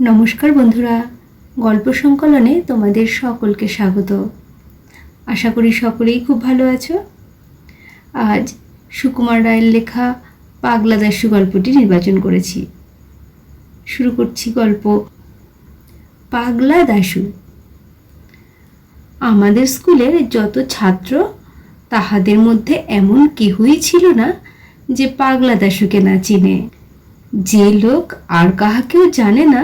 নমস্কার বন্ধুরা, গল্প সংকলনে তোমাদের সকলকে স্বাগত। আশা করি সকলেই খুব ভালো আছো। আজ সুকুমার রায়ের লেখা পাগলা দাশু গল্পটি নির্বাচন করেছি। শুরু করছি গল্প পাগলা দাশু। আমাদের স্কুলের যত ছাত্র, তাহাদের মধ্যে এমন কেহই ছিল না যে পাগলা দাশুকে না চিনে। যে লোক আর কাহাকেও জানে না,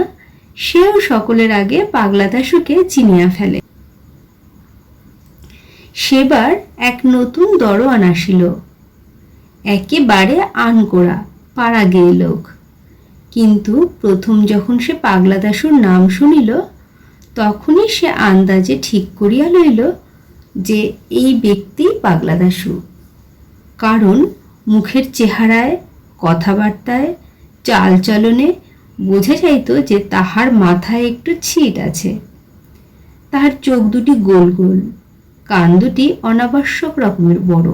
সেও সকলের আগে পাগলা দাশুকে চিনিয়া ফেলে। সেবার এক নতুন দরোয়ান আসিল, একেবারে আনকোড়া পাড়া গেয়ে লোক। কিন্তু প্রথম যখন সে পাগলা দাশুর নাম শুনিল, তখনই সে আন্দাজে ঠিক করিয়া লইল যে এই ব্যক্তি পাগলা দাশু। কারণ মুখের চেহারায়, কথাবার্তায়, চালচলনে বোঝা যাইত যে তাহার মাথায় একটু ছিট আছে। তাহার চোখ দুটি গোল গোল, কান দুটি অনাবশ্যক রকমের বড়,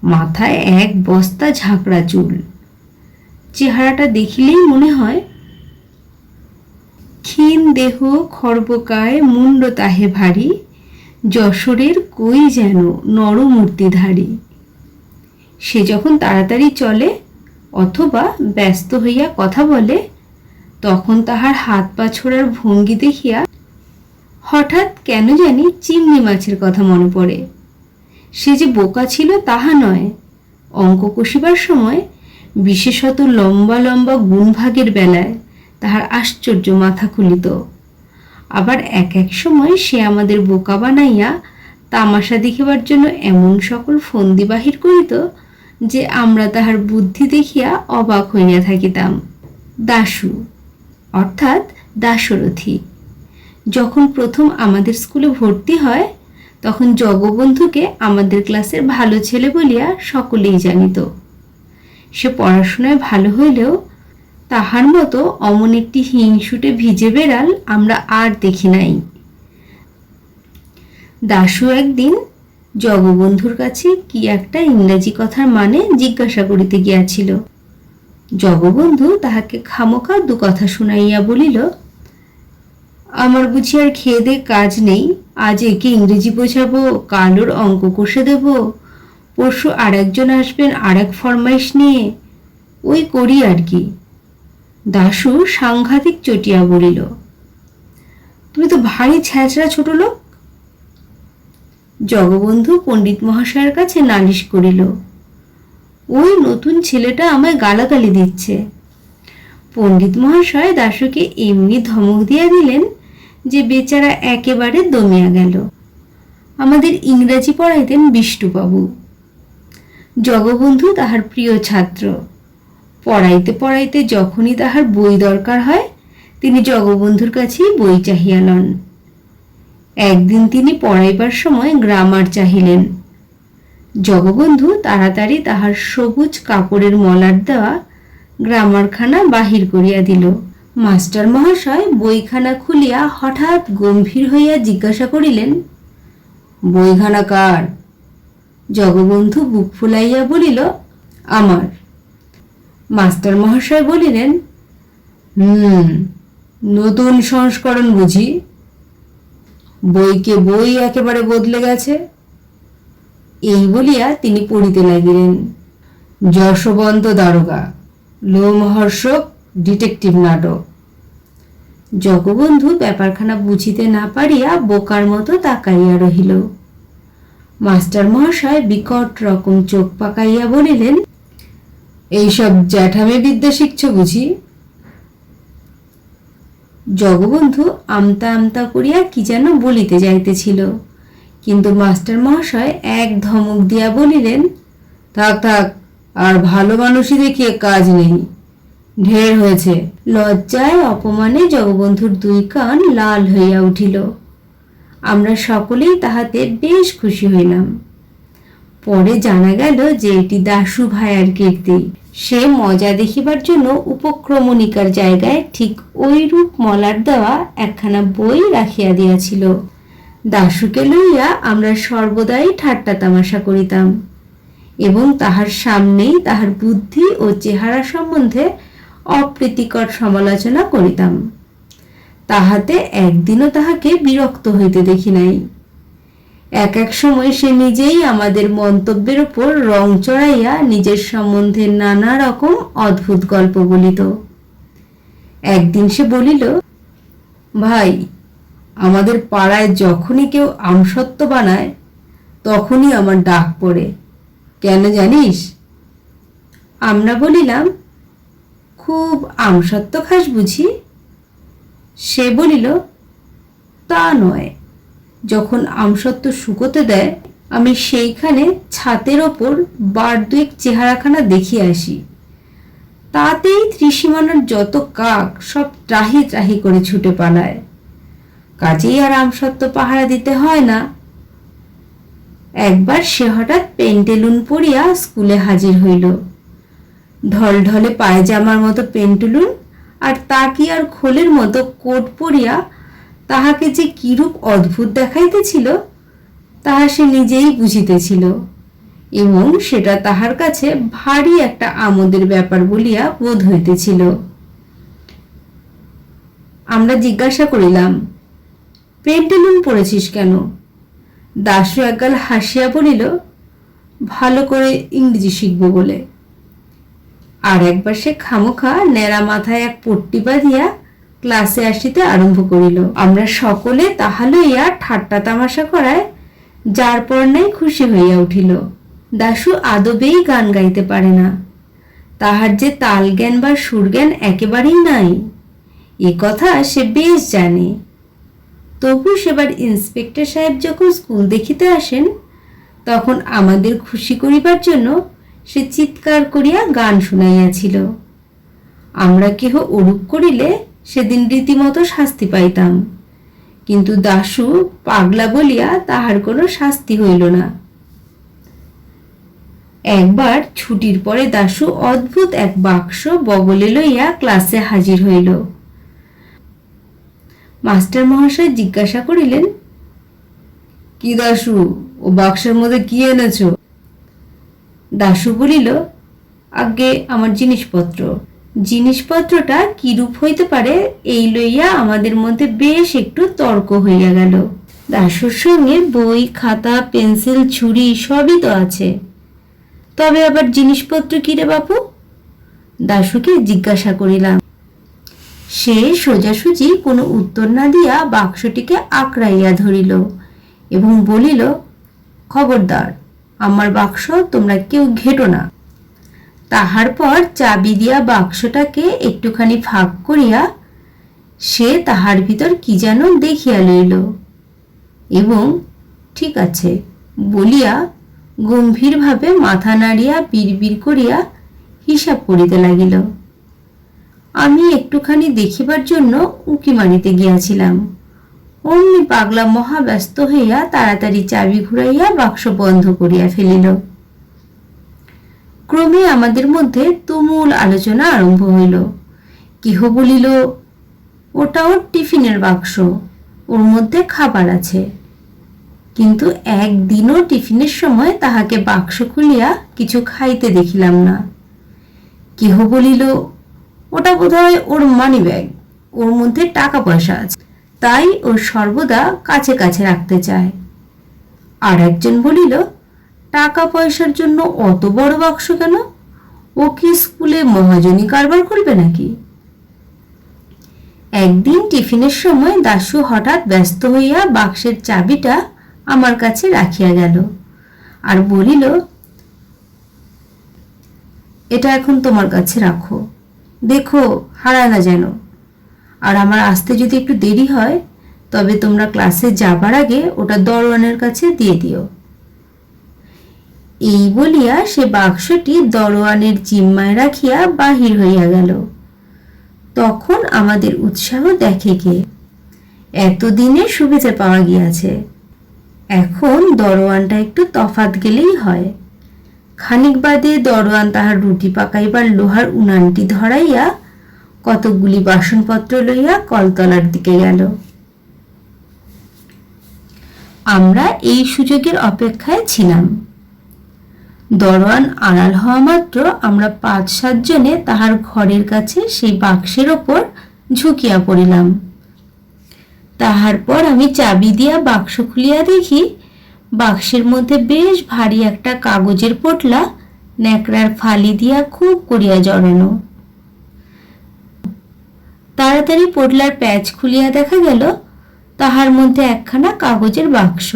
মাথায় এক বস্তা ঝাঁকড়া চুল। চেহারাটা দেখিলেই মনে হয় ক্ষীণ দেহ, খর্বকায়, মুন্ড তাহে ভারী, যশোরের কই যেন নরমূর্তিধারী। সে যখন তাড়াতাড়ি চলে অথবা ব্যস্ত হইয়া কথা বলে, তখন তাহার হাত পা ছোড়ার ভঙ্গি দেখিয়া হঠাৎ কেন জানি চিংড়ি মাছের কথা মনে পড়ে। সে যে বোকা ছিল তাহা নয়, অঙ্ক কষিবার সময়, বিশেষত লম্বা লম্বা গুণভাগের বেলায় তাহার আশ্চর্য মাথা খুলিত। আবার এক এক সময় সে আমাদের বোকা বানাইয়া তামাশা দেখিবার জন্য এমন সকল ফন্দি বাহির করিত যে আমরা তাহার বুদ্ধি দেখিয়া অবাক হইয়া থাকিতাম। দাশু অর্থাৎ দাশরথী যখন প্রথম আমাদের স্কুলে ভর্তি হয়, তখন জগবন্ধুকে আমাদের ক্লাসের ভালো ছেলে বলিয়া সকলেই জানিত। সে পড়াশোনায় ভালো হইলেও তাহার মতো অমন একটি হিংসুটে ভিজে বেড়াল আমরা আর দেখি নাই। দাশু একদিন জগবন্ধুর কাছে কি একটা ইংরেজি কথার মানে জিজ্ঞাসা করিতে গিয়াছিল। জগবন্ধু তাহাকে খামোখা দু কথা শুনাইয়া বলিল, আমার বুঝি আর খেয়ে দে কাজ নেই, আজ একে ইংরেজি বোঝাবো, কাল ওর অঙ্ক কষে দেব, পরশু আর একজন আসবেন আর এক ফরমাইশ নিয়ে, ওই করি আর কি। দাশু সাংঘাতিক চটিয়া বলিল, তুমি তো ভারী ছ্যাঁচড়া ছোট লোক। জগবন্ধু পণ্ডিত মহাশয়ের কাছে নালিশ করিল, ওই নতুন ছেলেটা আমায় গালাগালি দিচ্ছে। পণ্ডিত মহাশয় দাশুকে এমনি ধমক দিয়া দিলেন যে বেচারা একেবারে দমিয়া গেল। আমাদের ইংরাজি পড়াইতেন বিষ্টুবাবু। জগবন্ধু তাহার প্রিয় ছাত্র। পড়াইতে পড়াইতে যখনই তাহার বই দরকার হয়, তিনি জগবন্ধুর কাছেই বই চাহিয়া লন। একদিন তিনি পড়াইবার সময় গ্রামার চাহিলেন। জগবন্ধু তাড়াতাড়ি তাহার সবুজ কাপড়ের মলাট দেওয়া গ্রামারখানা বাহির করিয়া দিল। মাস্টার মহাশয় বইখানা খুলিয়া হঠাৎ গম্ভীর হইয়া জিজ্ঞাসা করিলেন, বইখানা কার? জগবন্ধু বুক ফুলাইয়া বলিল, আমার। মাস্টার মহাশয় বলিলেন, নতুন সংস্করণ বুঝি? বইকে বই একেবারে বদলে গেছে। এই বলিয়া তিনি পড়িতে লাগিলেন, যশবন্ত দারোগা, লোমহর্ষক ডিটেকটিভ নাটক। জগবন্ধু ব্যাপারখানা বুঝিতে না পারিয়া বোকার মতো তাকাইয়া রহিল। মাস্টার মহাশয় বিকট রকম চোখ পাকাইয়া বলিলেন, এইসব জ্যাঠামে বিদ্যা শিখছ বুঝি? জগবন্ধু আমতা আমতা করিয়া কি যেন বলিতে যাইতেছিল, কিন্তু মাস্টার মহাশয় এক ধমক দিয়া বলিলেন, থাক থাক, আর ভালো মানুষই দেখিয়ে কাজ নেই, ঢের হয়েছে। লজ্জায় অপমানে জগবন্ধুর দুই কান লাল হইয়া উঠিল। আমরা সকলেই তাহাতে বেশ খুশি হইলাম। পরে জানা গেল যে এটি দাশু ভাইয়ার কীর্তি। সে মজা দেখিবার জন্য উপক্রমণিকার জায়গায় ঠিক ওইরূপ মলাট দেওয়া একখানা বই রাখিয়া দিয়াছিল। দাশুকে লইয়া আমরা সর্বদাই ঠাট্টা তামাশা করিতাম এবং তাহার সামনেই তাহার বুদ্ধি ও চেহারা সম্বন্ধে অপ্রীতিকর সমালোচনা করিতাম। তাহাতে একদিনও তাহাকে বিরক্ত হইতে দেখি নাই। এক এক সময় সে নিজেই আমাদের মন্তব্যের উপর রং চড়াইয়া নিজের সম্বন্ধে নানা রকম অদ্ভুত গল্প বলিত। একদিন সে বলিল, ভাই, আমাদের পাড়ায় যখনই কেউ আমসত্ত্ব বানায় তখনই আমার ডাক পড়ে, কেন জানিস? আমরা বলিলাম, খুব আমসত্ত্ব খাস বুঝি? সে বলিল, তা নয়, যখন আমসত্ত্ব শুকোতে দেয় আমি সেইখানে ছাতের ওপর বার দুয়েক চেহারাখানা দেখিয়ে আসি, তাতেই ত্রিসীমানার যত কাক সব ত্রাহি ত্রাহি করে ছুটে পালায়, কাজেই আর আমসত্ত্ব পাহারা দিতে হয় না। একবার সে হঠাৎ পেন্টেলুন পরিয়া স্কুলে হাজির হইল। ঢলঢলে পায়জামার মতো পেন্টুলুন আর তাকি আর খোলের মতো কোট পরিয়া তাহাকে যে কিরূপ অদ্ভুত দেখাইতেছিল তাহা সে নিজেই বুঝিতেছিল, এবং সেটা তাহার কাছে ভারী একটা আমোদের ব্যাপার বলিয়া বোধ হইতেছিল। আমরা জিজ্ঞাসা করিলাম, পেন্টেলুন পরেছিস কেন? দাশু একগাল হাসিয়া বলিল, ভালো করে ইংরেজি শিখব বলে। আর একবার সে খামোখা ন্যাড়া মাথায় এক পট্টি বাঁধিয়া ক্লাসে আসিতে আরম্ভ করিল। আমরা সকলে তাহা লইয়া ঠাট্টা তামাশা করায় যার পর নাই খুশি হইয়া উঠিল। দাশু আদবেই গান গাইতে পারে না, তাহার যে তাল জ্ঞান বা সুরজ্ঞান একেবারেই নাই, এ কথা সে বেশ জানে। তবু সেবার ইন্সপেক্টর সাহেব যখন স্কুল দেখিতে আসেন তখন আমাদের খুশি করিবার জন্য সে চিৎকার করিয়া গান শুনাইয়াছিল। আমরা কেহ ওরূপ করিলে সেদিন রীতিমতো শাস্তি পাইতাম, কিন্তু দাশু পাগলা বলিয়া তাহার কোনো শাস্তি হইল না। একবার ছুটির পরে দাশু অদ্ভুত এক বাক্স বগলে লইয়া ক্লাসে হাজির হইল। মাস্টার মহাশয় জিজ্ঞাসা করিলেন, কি দাশু, ও বাক্সের মধ্যে কি এনেছ? দাশু বলিল, আগে আমার জিনিসপত্র। জিনিসপত্রটা কিরূপ হইতে পারে এই লইয়া আমাদের মধ্যে বেশ একটু তর্ক হইয়া গেল। দাশুর সঙ্গে বই, খাতা, পেন্সিল, ছুরি সবই তো আছে, তবে আবার জিনিসপত্র কি রে বাপু? দাশুকে জিজ্ঞাসা করিলাম। সে সোজাসুজি কোনো উত্তর না দিয়া বাক্সটিকে আঁকড়াইয়া ধরিল এবং বলিল, খবরদার, আমার বাক্স তোমরা কেউ ঘেটো না। তাহার পর চাবি দিয়া বাক্সটাকে একটুখানি ফাঁক করিয়া সে তাহার ভিতর কি যেন দেখিয়া লইল এবং ঠিক আছে বলিয়া গম্ভীরভাবে মাথা নাড়িয়া বিড়বিড় করিয়া হিসাব করিতে লাগিল। আমি একটুখানি দেখিবার জন্য উঁকি মারিতে গিয়াছিলাম, অমনি পাগলা মহাব্যস্ত হইয়া তাড়াতাড়ি চাবি ঘুরাইয়া বাক্স বন্ধ করিয়া ফেলিল। ক্রমে আমাদের মধ্যে তুমুল আলোচনা আরম্ভ হইল। কেহ বলিল, ওটা ওর টিফিনের বাক্স, ওর মধ্যে খাবার আছে। কিন্তু একদিনও টিফিনের সময় তাহাকে বাক্স খুলিয়া কিছু খাইতে দেখিলাম না। কেহ বলিল, ওটা বোধহয় ওর মানি ব্যাগ, ওর মধ্যে টাকা পয়সা আছে, তাই ও সর্বদা কাছে কাছে রাখতে চায়। আর একজন বলিল, টাকা পয়সার জন্য অত বড় বাক্স কেন? ও কি স্কুলে মহাজনী কারবার করবে নাকি? একদিন টিফিনের সময় দাশু হঠাৎ ব্যস্ত হইয়া বাক্সের চাবিটা আমার কাছে রাখিয়া গেল আর বলিল, এটা এখন তোমার কাছে রাখো, দেখো হারায় না যেন, আর আমার আসতে যদি একটু দেরি হয় তবে তোমরা ক্লাসে যাবার আগে ওটা দরওয়ানের কাছে দিয়ে দিও। এই বলিয়া সে বাক্সটি দরওয়ানের জিম্মায় রাখিয়া বাহির হইয়া গেল। তখন আমাদের উৎসাহ দেখে কে, এতদিনে সুবিধে পাওয়া গিয়াছে, এখন দরওয়ানটা একটু তফাৎ গেলেই হয়। খানিক বাদে দরওয়ান তাহার রুটি পাকাইবার লোহার উনানটি ধরাইয়া কতকগুলি বাসনপত্র লইয়া কলতলার দিকে গেল। আমরা এই সুযোগের অপেক্ষায় ছিলাম। দরওয়ান আড়াল হওয়া মাত্র আমরা 5-7 জনে তাহার ঘরের কাছে সেই বাক্সের ওপর ঝুঁকিয়া পড়িলাম। তাহার পর আমি চাবি দিয়া বাক্স খুলিয়া দেখি বাক্সের মধ্যে বেশ ভারী একটা কাগজের পোটলা ন্যাকড়ার ফালি দিয়া খুব করিয়া জড়ানো। তাড়াতাড়ি পোটলার প্যাচ খুলিয়া দেখা গেল তাহার মধ্যে একখানা কাগজের বাক্স,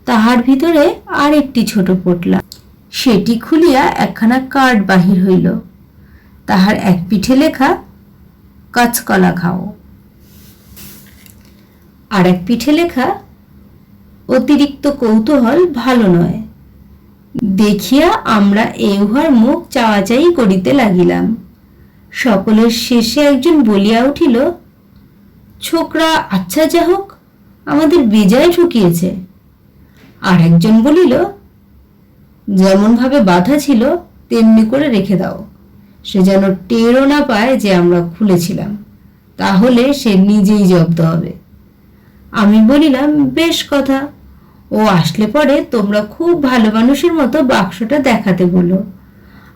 তাহার ভিতরে আর একটি ছোট পোটলা। সেটি খুলিয়া একখানা কার্ড বাহির হইল, তাহার এক পিঠে লেখা কাঁচকলা খাও, আর এক পিঠে লেখা অতিরিক্ত কৌতূহল ভালো নয়। দেখিয়া আমরা উহার মুখ চাওয়াচাই করিতে লাগিলাম। সকলের শেষে একজন বলিয়া উঠিল, ছোকরা আচ্ছা যা হোক, আমাদের বেজায় ঠকিয়েছে। আর একজন বলিল, যেমন ভাবে বাধা ছিল তেমনি করে রেখে দাও, সে যেন টেরও না পায় যে আমরা খুলেছিলাম, তাহলে সে নিজেই জব্দ হবে। আমি বলিলাম, বেশ কথা, ও আসলে পরে তোমরা খুব ভালো মানুষের মতো বাক্সটা দেখাতে বলো,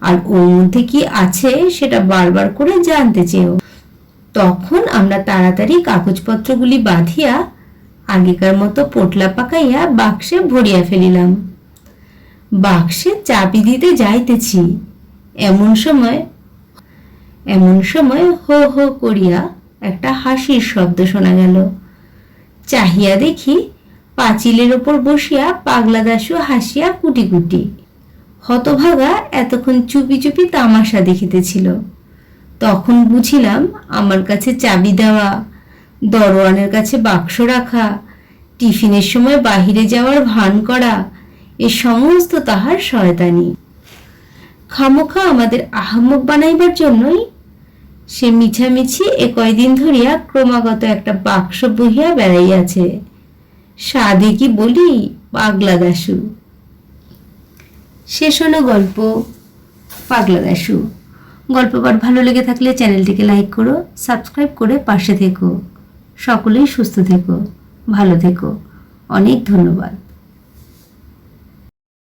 আর ওর মধ্যে কি আছে সেটা বারবার করে জানতে চেও। তখন আমরা তাড়াতাড়ি কাগজপত্রগুলি বাঁধিয়া আগেকার মতো পোটলা পাকাইয়া বাক্সে ভরিয়া ফেলিলাম। বাক্সে চাবি দিতে যাইতেছি, এমন সময় হো হো করিয়া একটা হাসির শব্দ শোনা গেল। চাহিয়া দেখি পাঁচিলের ওপর বসিয়া পাগলা দাশু হাসিয়া কুটি কুটি। হতভাগা এতক্ষণ চুপি চুপি তামাশা দেখিতেছিল। তখন বুঝিলাম আমার কাছে চাবি দেওয়া, দরোয়ানের কাছে বাক্স রাখা, টিফিনের সময় বাহিরে যাওয়ার ভান করা, এ সমস্ত তাহার শয়তানি। খামোখা আমাদের আহাম্মক বানাইবার জন্যই সে মিছামিছি এ কয়দিন ধরিয়া ক্রমাগত একটা বাক্স বহিয়া বেড়াইয়াছে। সাধে কি বলি, পাগলা দাশু। শেষ হলো গল্প পাগলা দাশু। গল্প পাঠ ভালো লেগে থাকলে চ্যানেলটিকে লাইক করো, সাবস্ক্রাইব করে পাশে থেকো। সকলেই সুস্থ থেকো, ভালো থেকো। অনেক ধন্যবাদ।